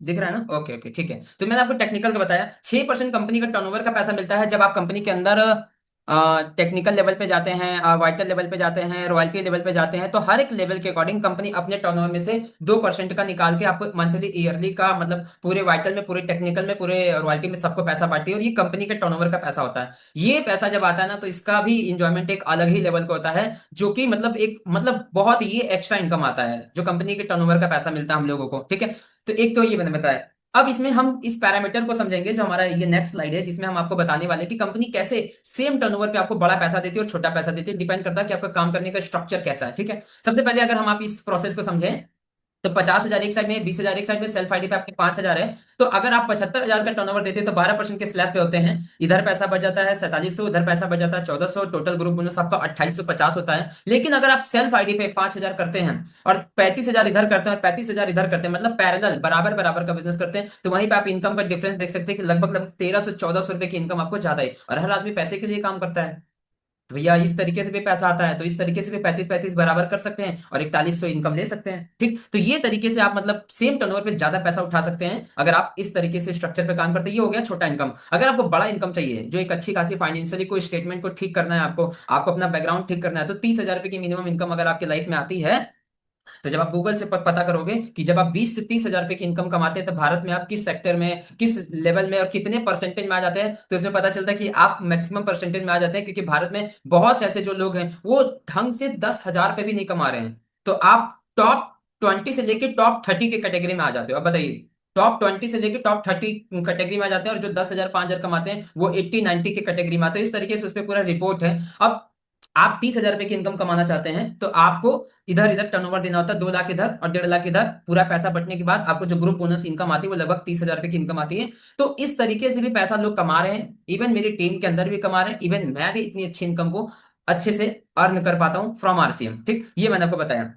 दिख रहा है ना? ओके ओके, ठीक है। तो मैंने आपको टेक्निकल का बताया, 6% कंपनी का टर्नओवर का पैसा मिलता है जब आप कंपनी के अंदर टेक्निकल लेवल पे जाते हैं, वाइटल लेवल पे जाते हैं, रॉयल्टी लेवल पे जाते हैं। तो हर एक लेवल के अकॉर्डिंग कंपनी अपने टर्नओवर में से 2% का निकाल के आपको मंथली, ईयरली का मतलब पूरे वाइटल में, पूरे टेक्निकल में, पूरे रॉयल्टी में सबको पैसा बांटती है। और ये कंपनी के टर्नओवर का पैसा होता है। ये पैसा जब आता है ना, तो इसका भी इंजॉयमेंट एक अलग ही लेवल का होता है, जो कि मतलब एक मतलब बहुत ही एक्स्ट्रा इनकम आता है जो कंपनी के टर्नओवर का पैसा मिलता है हम लोगों को। ठीक है, तो एक तो ये मैंने बताया। अब इसमें हम इस पैरामीटर को समझेंगे, जो हमारा ये नेक्स्ट स्लाइड है, जिसमें हम आपको बताने वाले हैं कि कंपनी कैसे सेम टर्नओवर पे आपको बड़ा पैसा देती है और छोटा पैसा देती है। डिपेंड करता है कि आपका काम करने का स्ट्रक्चर कैसा है। ठीक है, सबसे पहले अगर हम आप इस प्रोसेस को समझें, तो 50,000 एक साइड में, 20,000 एक साइड में, सेल्फ आईडी पे आपके 5,000 है। तो अगर आप 75,000 का टर्नओवर देते हैं तो 12% के स्लैब पे होते हैं। इधर पैसा बढ़ जाता है 4700, इधर पैसा बढ़ जाता है 1400, टोटल ग्रुप बोनस आपका 2850 होता है। लेकिन अगर आप सेल्फ आईडी पे 5,000 करते हैं और 35,000 इधर करते हैं और 35,000 इधर करते हैं, मतलब पैरेलल बराबर बराबर का बिजनेस करते हैं, तो वहीं पे आप इनकम का डिफरेंस देख सकते हैं कि लगभग 1300-1400 रुपए की इनकम आपको ज्यादा है। और हर आदमी पैसे के लिए काम करता है, तो भैया इस तरीके से भी पैसा आता है, तो इस तरीके से भी 35-35 बराबर कर सकते हैं और 4100 इनकम ले सकते हैं। ठीक, तो ये तरीके से आप मतलब सेम टर्नओवर पे ज्यादा पैसा उठा सकते हैं अगर आप इस तरीके से स्ट्रक्चर पे काम करते हैं। ये हो गया छोटा इनकम। अगर आपको बड़ा इनकम चाहिए, जो एक अच्छी खासी फाइनेंशियली कोई स्टेटमेंट को ठीक करना है, आपको अपना बैकग्राउंड ठीक करना है, तो 30,000 रुपए की मिनिमम इनकम अगर आपकी लाइफ में आती है, तो जब आप गूगल से पता करोगे कि जब आप 20 से 30,000 रुपए की इनकम कमाते हैं, तो भारत में आप किस सेक्टर में, किस लेवल में और कितने परसेंटेज में आ जाते हैं, तो इसमें पता चलता है कि आप मैक्सिमम परसेंटेज में आ जाते हैं। क्योंकि भारत में बहुत से ऐसे जो लोग हैं वो ढंग से 10,000 रुपए भी नहीं कमा रहे हैं, तो आप टॉप 20 से लेके टॉप 30 के कैटेगरी में आ जाते हो। अब बताइए, टॉप 20 से लेके टॉप 30 कैटेगरी में आ जाते हैं, और जो 10,000 5,000 कमाते हैं वो 80-90 के कैटेगरी में आते हैं। इस तरीके से उस पर पूरा रिपोर्ट है। अब आप 30,000 रुपए की इनकम कमाना चाहते हैं, तो आपको इधर इधर टर्नओवर देना होता है, 2 लाख इधर और 1.5 लाख इधर। पूरा पैसा बटने के बाद आपको जो ग्रुप बोनस इनकम आती है वो लगभग 30,000 रुपए की इनकम आती है। तो इस तरीके से भी पैसा लोग कमा रहे हैं, इवन मेरी टीम के अंदर भी कमा रहे हैं, इवन मैं भी इतनी अच्छी इनकम को अच्छे से अर्न कर पाता हूं फ्रॉम आरसीएम। ठीक, ये मैंने आपको बताया।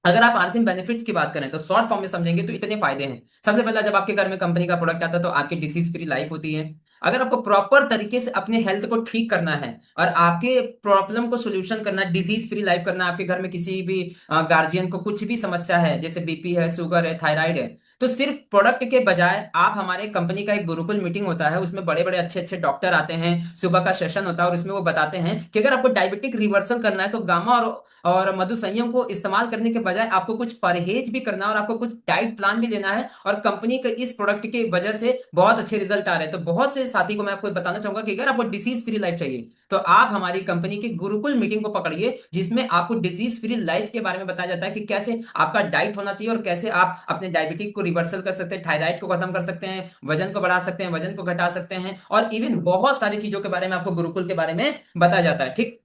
अगर आप आरसीएम बेनिफिट्स की बात करें तो शॉर्ट फॉर्म में समझेंगे तो इतने फायदे हैं। सबसे पहला, जब आपके घर में कंपनी का प्रोडक्ट आता है तो आपकी डिसीज फ्री लाइफ होती है। अगर आपको प्रॉपर तरीके से अपने हेल्थ को ठीक करना है और आपके प्रॉब्लम को सोल्यूशन करना है, डिजीज फ्री लाइफ करना है, आपके घर में किसी भी गार्जियन को कुछ भी समस्या है, जैसे बीपी है, शुगर है, थायराइड है, तो सिर्फ प्रोडक्ट के बजाय आप हमारे कंपनी का एक गुरुकुल मीटिंग होता है, उसमें बड़े बड़े अच्छे अच्छे डॉक्टर आते हैं, सुबह का सेशन होता है और उसमें वो बताते हैं कि अगर आपको डायबिटिक रिवर्सल करना है तो गामा और मधु संयम को इस्तेमाल करने के बजाय आपको कुछ परहेज भी करना है और आपको कुछ डाइट प्लान भी लेना है, और कंपनी के इस प्रोडक्ट की वजह से बहुत अच्छे रिजल्ट आ रहे हैं। तो बहुत से साथी को मैं आपको बताना चाहूंगा कि अगर आपको डिसीज फ्री लाइफ चाहिए तो आप हमारी कंपनी की गुरुकुल मीटिंग को पकड़िए, जिसमें आपको डिजीज फ्री लाइफ के बारे में बताया जाता है कि कैसे आपका डाइट होना चाहिए और कैसे आप अपने डायबिटिक को रिवर्सल कर सकते हैं, थायराइड को खत्म कर सकते हैं, वजन को बढ़ा सकते हैं, वजन को घटा सकते हैं, और इवन बहुत सारी चीजों के बारे में आपको गुरुकुल के बारे में बताया जाता है। ठीक,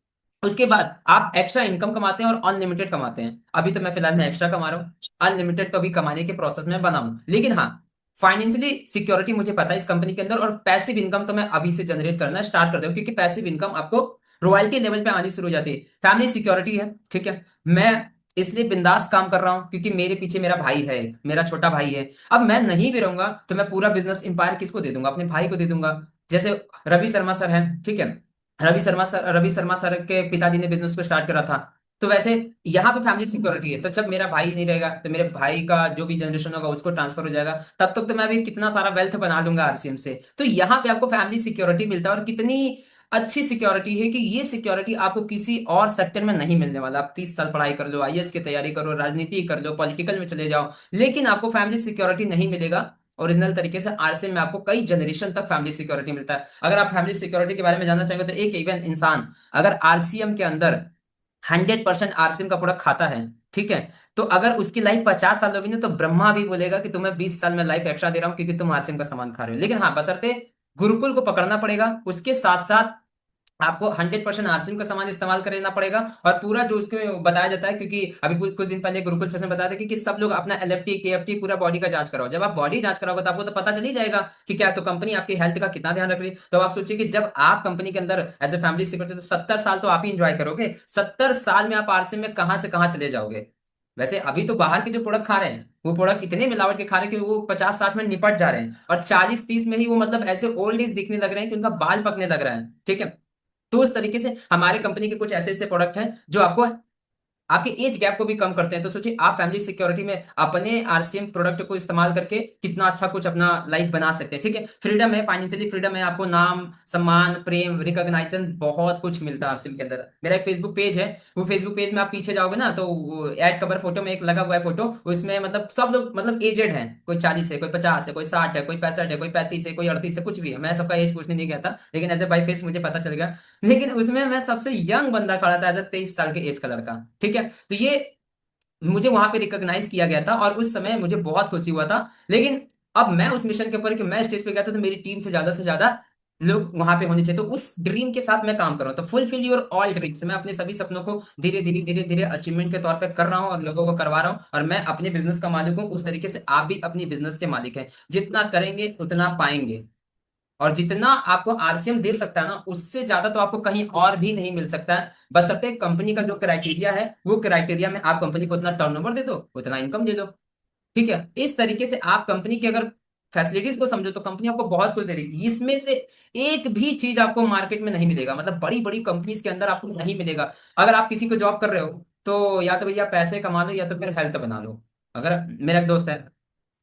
उसके बाद आप एक्स्ट्रा इनकम कमाते हैं और अनलिमिटेड कमाते हैं। अभी तो मैं फिलहाल में एक्स्ट्रा कमा रहा हूँ, अनलिमिटेड तो अभी कमाने के प्रोसेस में बना हूं, लेकिन हाँ, फाइनेंशियली सिक्योरिटी मुझे पता है इस कंपनी के अंदर, और पैसिव इनकम तो मैं अभी से जनरेट करना स्टार्ट कर दूं, क्योंकि पैसिव इनकम आपको रॉयल्टी लेवल पे आनी शुरू हो जाती है। फैमिली सिक्योरिटी है, ठीक है। मैं इसलिए बिंदास काम कर रहा हूं क्योंकि मेरे पीछे मेरा भाई है, मेरा छोटा भाई है। अब मैं नहीं भी रहूंगा तो मैं पूरा बिजनेस इंपायर किसको दे दूंगा? अपने भाई को दे दूंगा। जैसे रवि शर्मा सर हैं, ठीक है, रवि शर्मा सर के पिताजी ने बिजनेस को स्टार्ट करा था, तो वैसे यहाँ पे फैमिली सिक्योरिटी है। तो जब मेरा भाई नहीं रहेगा तो मेरे भाई का जो भी जनरेशन होगा उसको ट्रांसफर हो जाएगा, तब तक तो मैं भी कितना सारा वेल्थ बना लूंगा आरसीएम से। तो यहाँ पे आपको फैमिली सिक्योरिटी मिलता है, और कितनी अच्छी सिक्योरिटी है कि ये सिक्योरिटी आपको किसी और सेक्टर में नहीं मिलने वाला। आप 30 साल पढ़ाई कर लो, आईएएस की तैयारी करो, राजनीति कर लो, पॉलिटिकल में चले जाओ, लेकिन आपको फैमिली सिक्योरिटी नहीं मिलेगा। ओरिजिनल तरीके से आरसीएम में आपको कई जनरेशन तक फैमिली सिक्योरिटी मिलता है। अगर आप फैमिली सिक्योरिटी के बारे में जानना चाहेंगे तो एक इवन इंसान अगर आरसीएम के अंदर 100% आरसीएम का प्रोडक्ट खाता है, ठीक है, तो अगर उसकी लाइफ 50 साल होगी ना, तो ब्रह्मा भी बोलेगा कि तुम्हें 20 साल में लाइफ एक्स्ट्रा दे रहा हूं क्योंकि तुम आरसीएम का सामान खा रहे हो। लेकिन हाँ, बशर्ते गुरुकुल को पकड़ना पड़ेगा, उसके साथ साथ आपको 100% आरसीएम का सामान इस्तेमाल कर लेना पड़ेगा, और पूरा जो उसके बताया जाता है, क्योंकि अभी कुछ दिन पहले गुरुकुल सेशन में बताया था कि सब लोग अपना एलएफटी केएफटी पूरा बॉडी का जांच कराओ। जब आप बॉडी जांच कराओगे तो आपको तो पता चल ही जाएगा कि क्या तो कंपनी आपकी हेल्थ का कितना ध्यान रख रही है। तो आप सोचिए कि जब आप कंपनी के अंदर एज ए फैमिली सिक्योरिटी, तो 70 साल तो आप ही इंजॉय करोगे। 70 साल में आप आरसीएम में कहां से कहां चले जाओगे? वैसे अभी तो बाहर के जो प्रोडक्ट खा रहे हैं वो प्रोडक्ट इतने मिलावट के खा रहे हैं कि वो 50-60 में निपट जा रहे हैं, और 40-30 में ही वो मतलब ऐसे ओल्ड एज दिखने लग रहे हैं कि उनका बाल पकने लग रहा है, ठीक है। तो उस तरीके से हमारे कंपनी के कुछ ऐसे ऐसे प्रोडक्ट हैं जो आपको आपके एज गैप को भी कम करते हैं। तो सोचिए आप फैमिली सिक्योरिटी में अपने आरसीएम प्रोडक्ट को इस्तेमाल करके कितना अच्छा कुछ अपना लाइफ बना सकते हैं, ठीक है। फ्रीडम है, फाइनेंशियली फ्रीडम है, आपको नाम सम्मान प्रेम रिकॉग्नाइजेशन बहुत कुछ मिलता है आरसीएम के अंदर। मेरा एक फेसबुक पेज है, वो फेसबुक पेज में आप पीछे जाओगे ना तो एड कवर फोटो में एक लगा हुआ है फोटो, उसमें मतलब सब लोग मतलब एजेड हैं, कोई 40 है, कोई 50 है, कोई 60 है, कोई 65 है, कोई 35 है, कोई 38 है, कुछ भी है। मैं सबका एज पूछने नहीं गया था, लेकिन एज ए बाई फेस मुझे पता चल गया। लेकिन उसमें मैं सबसे यंग बंदा खड़ा था, एज ए 23 साल के एज का लड़का, ठीक है। तो ये मुझे वहां पे रिकॉग्नाइज किया गया था और उस समय मुझे बहुत खुशी हुआ था। लेकिन अब मैं उस मिशन के ऊपर कि मैं स्टेज पे गया था तो मेरी टीम से ज्यादा लोग वहां पे होने चाहिए, तो उस ड्रीम के साथ मैं काम कर रहा हूँ। तो फुलफिल योर ऑल ड्रीम्स, मैं अपने सभी सपनों को धीरे धीरे अचीवमेंट के तौर पे कर रहा हूँ और लोगों को करवा रहा हूँ, और मैं अपने बिजनेस का मालिक हूँ। उस तरीके से आप भी अपनी बिजनेस के मालिक हैं। जितना करेंगे उतना पाएंगे, और जितना आपको आरसीएम दे सकता है ना, उससे ज्यादा तो आपको कहीं और भी नहीं मिल सकता है। बशर्ते कंपनी का जो क्राइटेरिया है वो क्राइटेरिया में आप कंपनी को उतना टर्नओवर दे दो, उतना इनकम दे दो, ठीक है। इस तरीके से आप कंपनी की अगर फैसिलिटीज को समझो तो कंपनी आपको बहुत कुछ दे रही है। इसमें से एक भी चीज आपको मार्केट में नहीं मिलेगा, मतलब बड़ी बड़ी कंपनीज के अंदर आपको नहीं मिलेगा। अगर आप किसी को जॉब कर रहे हो तो या तो भैया पैसे कमा लो या तो फिर हेल्थ बना लो। अगर मेरा एक दोस्त है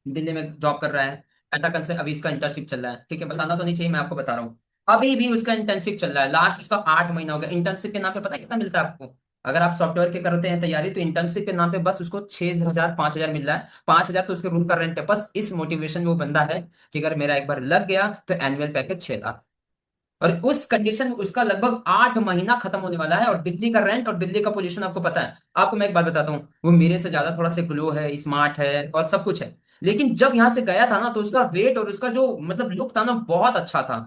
दिल्ली में जॉब कर रहा है, टाटा कंसल्ट, अभी इसका इंटर्नशिप चल रहा है, ठीक है, बताना तो नहीं चाहिए, मैं आपको बता रहा हूँ। अभी भी उसका इंटर्नशिप चल रहा है, लास्ट उसका 8 महीना हो गया। इंटर्नशिप के नाम पे पता है कितना मिलता है आपको? अगर आप सॉफ्टवेयर के करते हैं तैयारी तो इंटर्नशिप के नाम पे बस उसको 6,000 5,000 मिल रहा है। 5,000 तो उसके रूम का रेंट है। बस इस मोटिवेशन में वो बंदा है कि अगर मेरा एक बार लग गया तो एनुअल पैकेज 6 लाख, और उस कंडीशन में उसका लगभग 8 महीना खत्म होने वाला है। और दिल्ली का रेंट और दिल्ली का पोजीशन आपको पता है। आपको मैं एक बात बताता हूँ, वो मेरे से ज्यादा थोड़ा सा ग्लो है, स्मार्ट है और सब कुछ है, लेकिन जब यहाँ से गया था ना तो उसका वेट और उसका जो मतलब लुक था ना बहुत अच्छा था,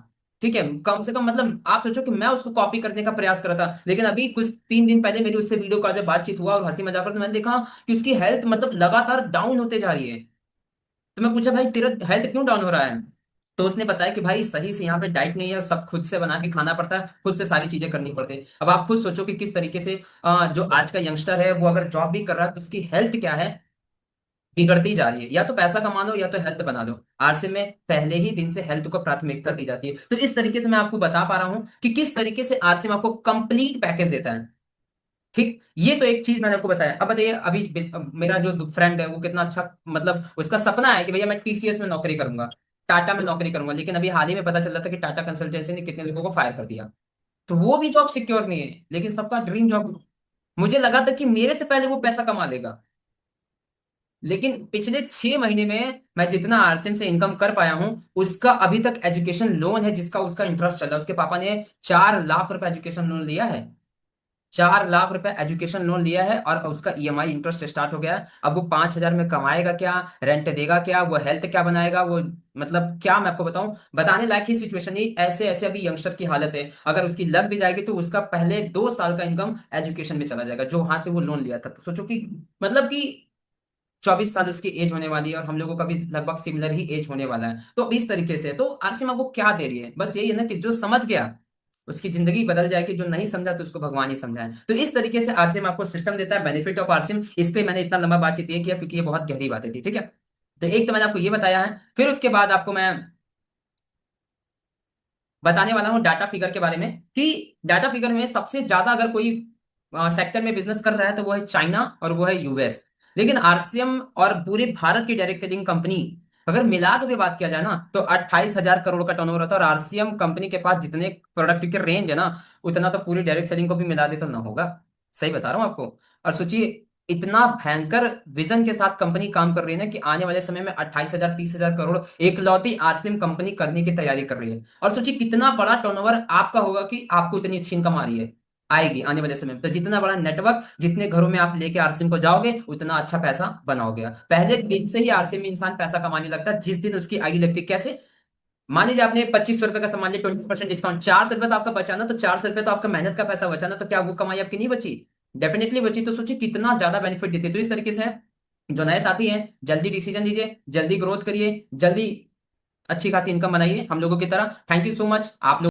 ठीक है। कम से कम मतलब आप सोचो कि मैं उसको कॉपी करने का प्रयास कर रहा था। लेकिन अभी कुछ 3 दिन पहले मेरी उससे वीडियो कॉल पे बातचीत हुआ और हंसी मजाक कर, तो मैंने देखा कि उसकी हेल्थ मतलब लगातार डाउन होते जा रही है। तो मैं पूछा भाई तेरा हेल्थ क्यों डाउन हो रहा है? तो उसने बताया कि भाई सही से यहाँ पे डाइट नहीं है, सब खुद से बना के खाना पड़ता है, खुद से सारी चीजें करनी पड़ती है। अब आप खुद सोचो कि किस तरीके से जो आज का यंगस्टर है वो अगर जॉब भी कर रहा है तो उसकी हेल्थ क्या है, बिगड़ती जा रही है। या तो पैसा कमा लो या तो हेल्थ बना लो। आरसे में पहले ही दिन से हेल्थ को प्राथमिकता दी जाती है। तो इस तरीके से मैं आपको बता पा रहा हूं कि किस तरीके से आरसे में आपको कंप्लीट पैकेज देता है, ठीक, ये तो एक चीज मैंने आपको बताया। अब बताइए, अभी मेरा जो फ्रेंड है वो कितना अच्छा, मतलब उसका सपना है कि भैया मैं टीसीएस में नौकरी करूंगा, टाटा में नौकरी करूंगा, लेकिन अभी हाल ही में पता चला था कि टाटा कंसल्टेंसी ने कितने लोगों को फायर कर दिया। तो वो भी जॉब सिक्योर नहीं है, लेकिन सबका ड्रीम जॉब। मुझे लगा था कि मेरे से पहले वो पैसा कमा लेगा, लेकिन पिछले 6 महीने में मैं जितना आरसीएम से इनकम कर पाया हूं, उसका अभी तक एजुकेशन लोन है जिसका उसका इंटरेस्ट चल रहा है। उसके पापा ने 4 लाख रुपए एजुकेशन लोन लिया है, 4 लाख रुपए एजुकेशन लोन लिया है, और उसका ईएमआई इंटरेस्ट स्टार्ट हो गया है। अब वो 5,000 में कमाएगा क्या, रेंट देगा क्या, वो हेल्थ क्या बनाएगा, वो मतलब क्या मैं आपको बताऊं, बताने लायक ही सिचुएशन नहीं। ऐसे ऐसे अभी यंगस्टर की हालत है, अगर उसकी लग भी जाएगी तो उसका पहले 2 साल का इनकम एजुकेशन में चला जाएगा, जो वहां से वो लोन लिया था। तो सोचो कि मतलब कि 24 साल उसकी एज होने वाली है, और हम लोगों का भी लगभग सिमिलर ही एज होने वाला है। तो इस तरीके से तो आरसीएम आपको क्या दे रही है, बस यही है ना कि जो समझ गया उसकी जिंदगी बदल जाएगी, जो नहीं समझा तो उसको भगवान ही समझाए। तो इस तरीके से आरसीएम आपको सिस्टम देता है, बेनिफिट ऑफ आरसीएम। इस पे मैंने इतना लंबा बातचीत ये किया क्योंकि ये बहुत गहरी बातें थी, ठीक है। तो एक तो मैंने आपको ये बताया है, फिर उसके बाद आपको मैं बताने वाला हूँ डाटा फिगर के बारे में, कि डाटा फिगर में सबसे ज्यादा अगर कोई सेक्टर में बिजनेस कर रहा है तो वो है चाइना और वो है यूएस। लेकिन आरसीएम और पूरे भारत की डायरेक्ट सेलिंग कंपनी अगर मिला के भी बात किया जाए ना, तो 28,000 करोड़ का टर्नओवर होता है। और आरसीएम कंपनी के पास जितने प्रोडक्ट के रेंज है ना, उतना तो पूरी डायरेक्ट सेलिंग को भी मिला दे तो ना होगा। सही बता रहा हूँ आपको। और सोचिए, इतना भयंकर विजन के साथ कंपनी काम कर रही है ना, कि आने वाले समय में 28,000 30,000 करोड़ एकलौती आरसीएम कंपनी करने की तैयारी कर रही है। और सोचिए कितना बड़ा टर्नओवर आपका होगा कि आपको इतनी अच्छी इनकम आ रही है, आएगी आने वाले समय में। तो जितना बड़ा नेटवर्क, जितने घरों में आप लेके आरसीएम को जाओगे, उतना अच्छा पैसा बनाओगे। पहले दिन से ही आरसीएम में इंसान पैसा कमाने लगता है, जिस दिन उसकी आईडी लगती है। कैसे? मान लीजिए आपने 2500 रुपए का सामान लिया, 20% डिस्काउंट, 400 रुपए तो आपका बचाना, तो 400 रुपए तो आपका मेहनत का पैसा बचाना, तो क्या वो कमाई आपकी नहीं बची? डेफिनेटली बची। तो सोचिए कितना ज्यादा बेनिफिट देती है। तो इस तरीके से जो नए साथी हैं, जल्दी डिसीजन लीजिए, जल्दी ग्रोथ करिए, जल्दी अच्छी खासी इनकम बनाइए हम लोगों की तरह। थैंक यू सो मच आप लोग।